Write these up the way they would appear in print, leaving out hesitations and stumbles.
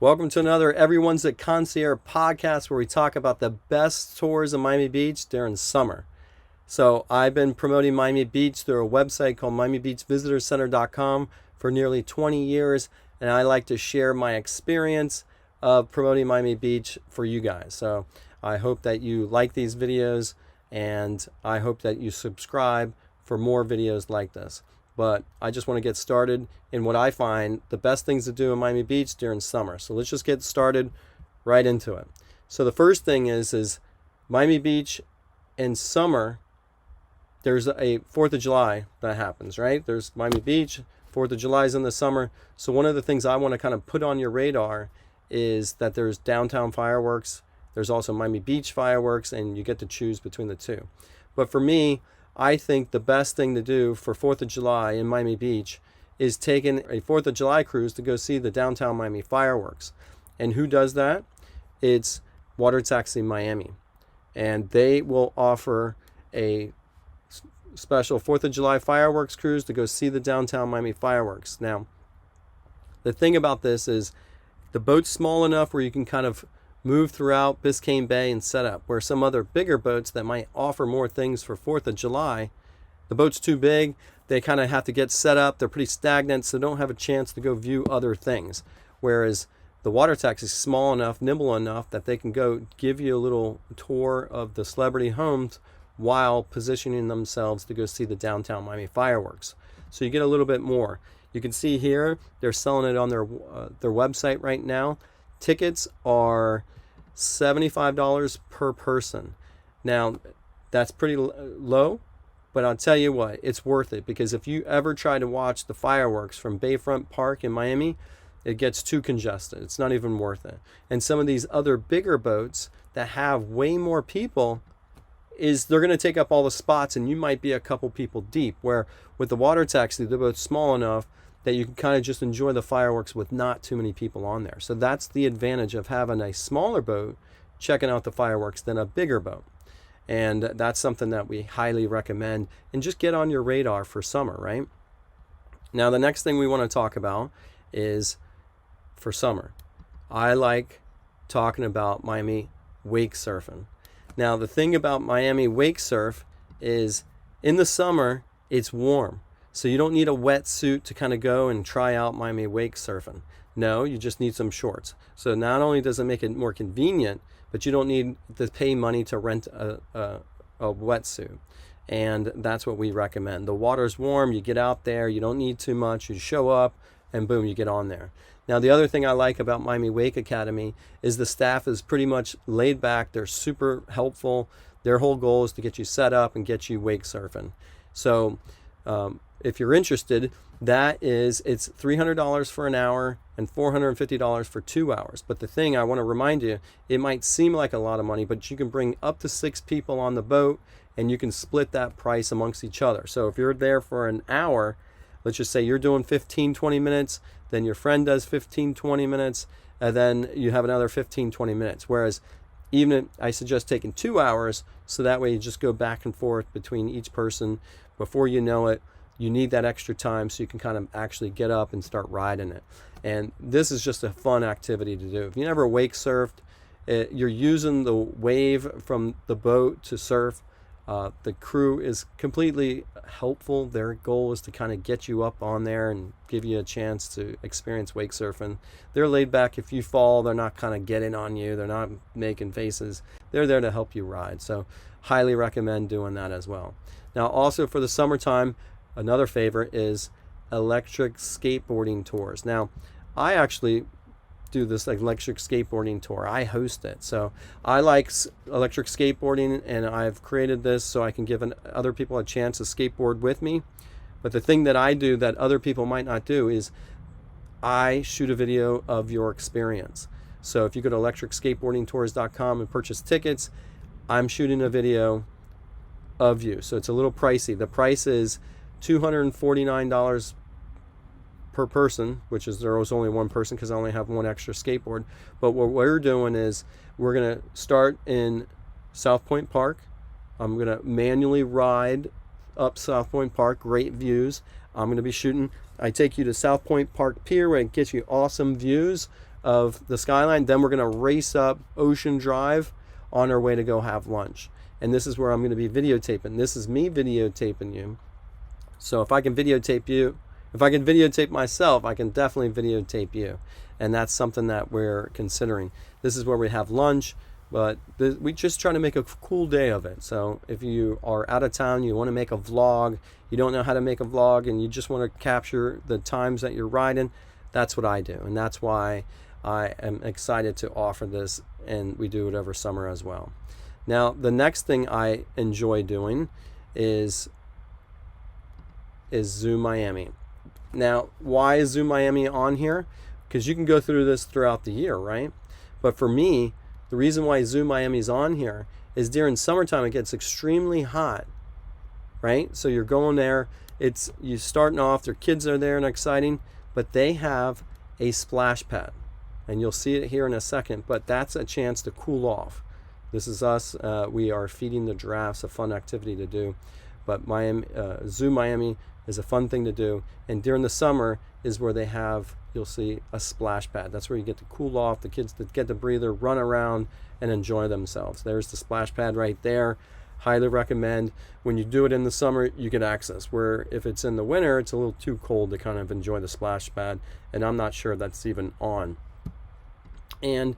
Welcome to another Everyone's at Concierge podcast where we talk about the best tours of Miami Beach during summer. So I've been promoting Miami Beach through a website called MiamiBeachVisitorCenter.com for nearly 20 years, and I like to share my experience of promoting Miami Beach for you guys. So I hope that you like these videos, and I hope that you subscribe for more videos like this. But I just want to get started in what I find the best things to do in Miami Beach during summer. So let's just get started right into it. So the first thing is Miami Beach in summer, there's a 4th of July that happens, right? There's Miami Beach, 4th of July is in the summer. So one of the things I want to kind of put on your radar is that there's downtown fireworks. There's also Miami Beach fireworks, and you get to choose between the two. But for me, I think the best thing to do for 4th of July in Miami Beach is taking a 4th of July cruise to go see the downtown Miami fireworks. And who does that? It's Water Taxi Miami. And they will offer a special 4th of July fireworks cruise to go see the downtown Miami fireworks. Now, the thing about this is the boat's small enough where you can kind of move throughout Biscayne Bay and set up, where some other bigger boats that might offer more things for 4th of July, the boat's too big, they kind of have to get set up, they're pretty stagnant, so don't have a chance to go view other things. Whereas the water taxi is small enough, nimble enough that they can go give you a little tour of the celebrity homes while positioning themselves to go see the downtown Miami fireworks. So you get a little bit more. You can see here, they're selling it on their website right now. Tickets are $75 per person. Now, that's pretty low, but I'll tell you what, it's worth it, because if you ever try to watch the fireworks from Bayfront Park in Miami, it gets too congested. It's not even worth it. And some of these other bigger boats that have way more people, they're going to take up all the spots, and you might be a couple people deep, where with the water taxi, the boat's small enough that you can kind of just enjoy the fireworks with not too many people on there. So that's the advantage of having a smaller boat checking out the fireworks than a bigger boat. And that's something that we highly recommend, and just get on your radar for summer, right? Now, the next thing we want to talk about is for summer. I like talking about Miami wake surfing. Now, the thing about Miami wake surf is in the summer, it's warm. So you don't need a wetsuit to kind of go and try out Miami wake surfing. No, you just need some shorts. So not only does it make it more convenient, but you don't need to pay money to rent a wetsuit. And that's what we recommend. The water's warm, you get out there, you don't need too much, you show up, and boom, you get on there. Now, the other thing I like about Miami Wake Academy is the staff is pretty much laid back. They're super helpful. Their whole goal is to get you set up and get you wake surfing. So if you're interested, it's $300 for an hour and $450 for 2 hours. But the thing I want to remind you, it might seem like a lot of money, but you can bring up to 6 people on the boat, and you can split that price amongst each other. So if you're there for an hour, let's just say you're doing 15-20 minutes, then your friend does 15-20 minutes, and then you have another 15-20 minutes. Whereas I suggest taking 2 hours, so that way you just go back and forth between each person. Before you know it, you need that extra time so you can kind of actually get up and start riding it. And this is just a fun activity to do. If you never wake surfed, you're using the wave from the boat to surf. The crew is completely helpful. Their goal is to kind of get you up on there and give you a chance to experience wake surfing. They're laid back. If you fall, they're not kind of getting on you. They're not making faces. They're there to help you ride. So highly recommend doing that as well. Now, also for the summertime, another favorite is electric skateboarding tours. Now, I actually do this electric skateboarding tour. I host it. So I like electric skateboarding, and I've created this so I can give other people a chance to skateboard with me. But the thing that I do that other people might not do is I shoot a video of your experience. So if you go to electricskateboardingtours.com and purchase tickets, I'm shooting a video of you. So it's a little pricey. The price is $249 per person, which is there was only one person because I only have one extra skateboard. But what we're doing is we're going to start in South Point Park. I'm going to manually ride up South Point Park, great views. I'm going to be shooting. I take you to South Point Park Pier where it gets you awesome views of the skyline. Then we're going to race up Ocean Drive on our way to go have lunch. And this is where I'm going to be videotaping. This is me videotaping you. So if I can videotape you, if I can videotape myself, I can definitely videotape you. And that's something that we're considering. This is where we have lunch, but we just try to make a cool day of it. So if you are out of town, you want to make a vlog, you don't know how to make a vlog, and you just want to capture the times that you're riding, that's what I do. And that's why I am excited to offer this, and we do it over summer as well. Now, the next thing I enjoy doing is Zoo Miami. Now, why is Zoo Miami on here? Because you can go through this throughout the year, right? But for me, the reason why Zoo Miami is on here is during summertime it gets extremely hot, right? So you're going there, you starting off, their kids are there and exciting, but they have a splash pad. And you'll see it here in a second, but that's a chance to cool off. This is us. We are feeding the giraffes, a fun activity to do. But Zoo Miami is a fun thing to do. And during the summer is where they have, you'll see, a splash pad. That's where you get to cool off, the kids to get the breather, run around, and enjoy themselves. There's the splash pad right there. Highly recommend. When you do it in the summer, you get access. Where if it's in the winter, it's a little too cold to kind of enjoy the splash pad. And I'm not sure that's even on. And,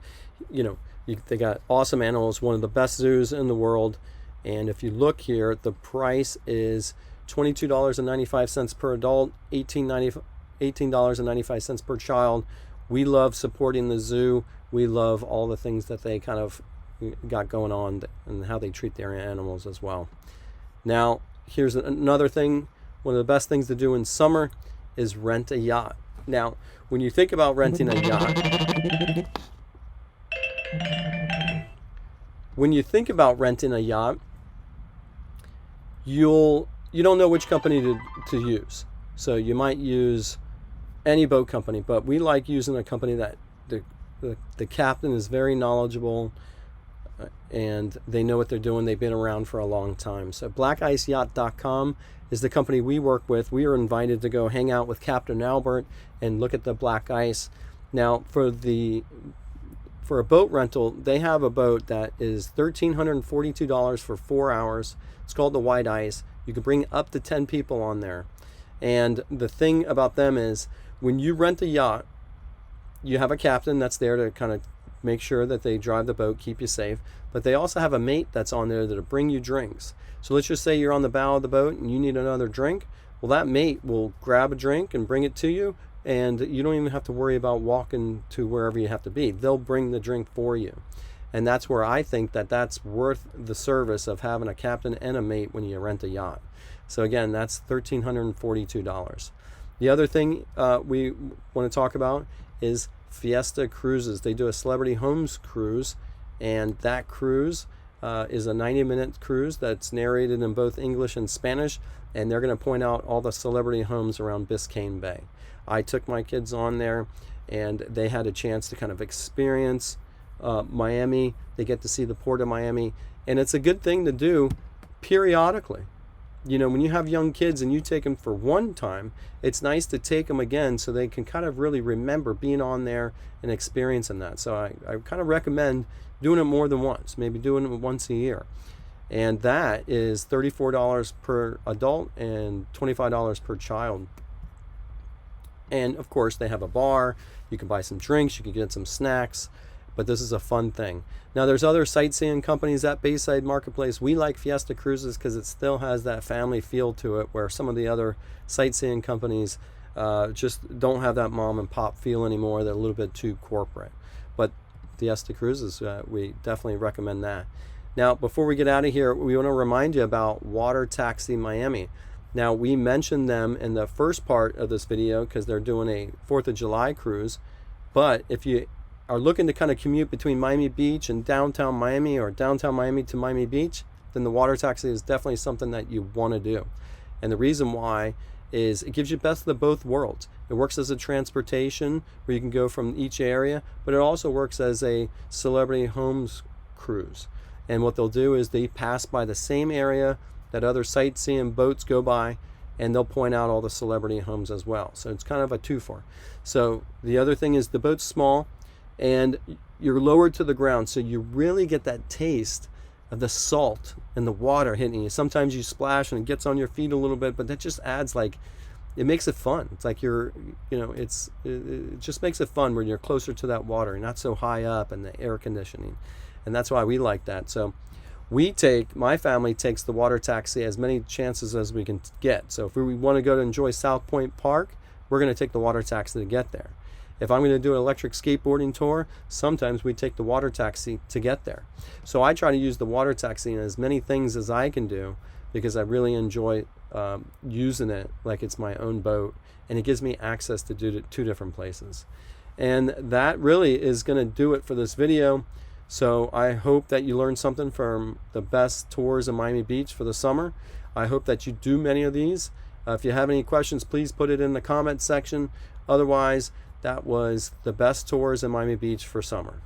they got awesome animals, one of the best zoos in the world. And if you look here, the price is $22.95 per adult, $18.95 per child. We love supporting the zoo. We love all the things that they kind of got going on and how they treat their animals as well. Now, here's another thing. One of the best things to do in summer is rent a yacht. Now, when you think about renting a yacht, you don't know which company to use. So you might use any boat company, but we like using a company that the captain is very knowledgeable and they know what they're doing. They've been around for a long time. So blackiceyacht.com is the company we work with. We are invited to go hang out with Captain Albert and look at the black ice. Now, for a boat rental, they have a boat that is $1,342 for 4 hours. It's called the White Ice. You can bring up to 10 people on there. And the thing about them is when you rent a yacht, you have a captain that's there to kind of make sure that they drive the boat, keep you safe. But they also have a mate that's on there that'll bring you drinks. So let's just say you're on the bow of the boat and you need another drink. Well, that mate will grab a drink and bring it to you. And you don't even have to worry about walking to wherever you have to be. They'll bring the drink for you. And that's where I think that's worth the service of having a captain and a mate when you rent a yacht. So again, that's $1,342. The other thing we want to talk about is Fiesta Cruises. They do a Celebrity Homes cruise, and that cruise is a 90-minute cruise that's narrated in both English and Spanish, and they're going to point out all the celebrity homes around Biscayne Bay. I took my kids on there, and they had a chance to kind of experience Miami. They get to see the port of Miami, and it's a good thing to do periodically. When you have young kids and you take them for one time, it's nice to take them again so they can kind of really remember being on there and experiencing that. So I kind of recommend doing it more than once, maybe doing it once a year. And that is $34 per adult and $25 per child. And of course, they have a bar. You can buy some drinks, you can get some snacks, but this is a fun thing. Now, there's other sightseeing companies at Bayside Marketplace. We like Fiesta Cruises because it still has that family feel to it, where some of the other sightseeing companies just don't have that mom and pop feel anymore. They're a little bit too corporate. But Fiesta Cruises, we definitely recommend that. Now, before we get out of here, we want to remind you about Water Taxi Miami. Now, we mentioned them in the first part of this video because they're doing a 4th of July cruise. But if you are looking to kind of commute between Miami Beach and downtown Miami, or downtown Miami to Miami Beach, then the water taxi is definitely something that you want to do. And the reason why is it gives you best of both worlds. It works as a transportation where you can go from each area, but it also works as a celebrity homes cruise. And what they'll do is they pass by the same area that other sightseeing boats go by, and they'll point out all the celebrity homes as well. So it's kind of a two-for. So the other thing is the boat's small. and you're lowered to the ground, so you really get that taste of the salt and the water hitting you. Sometimes you splash and it gets on your feet a little bit, but that just adds, like, it makes it fun. It's like it just makes it fun when you're closer to that water. You're not so high up, and the air conditioning, and that's why we like that. So my family takes the water taxi as many chances as we can get. So if we want to go to enjoy South Point Park, we're going to take the water taxi to get there. If I'm going to do an electric skateboarding tour, sometimes we take the water taxi to get there. So I try to use the water taxi in as many things as I can do, because I really enjoy using it like it's my own boat, and it gives me access to do two different places. And that really is going to do it for this video. So I hope that you learned something from the best tours in Miami Beach for the summer. I hope that you do many of these. If you have any questions, please put it in the comment section. Otherwise, that was the best tours in Miami Beach for summer.